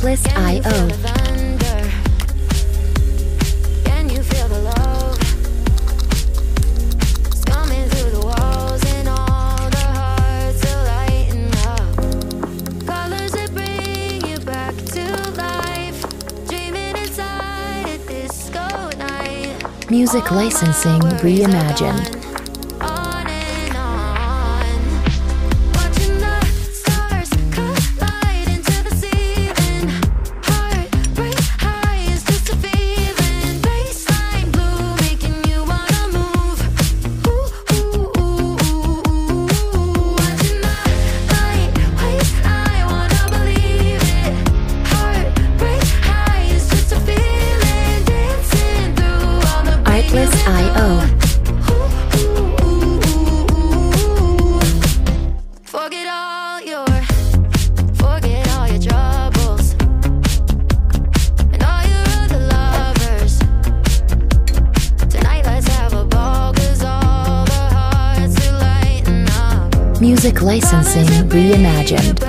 Artlist.io. Can you feel the love? It's coming through the walls and all the hearts are lighting up. Colors that bring you back to life. Dreaming inside a disco night. Music licensing reimagined. On and on. Watching the stars collide into the ceiling. Heart break high is just a feeling. Baseline blue making you wanna move. Ooh, ooh, ooh, ooh, ooh. Watching the light waistline, wanna believe it. Heart break high is just a feeling. Dancing through all the Artlist.io. Forget all your troubles and all your other lovers. Tonight let's have a ball, 'cause all the hearts are lighting up. Music licensing reimagined.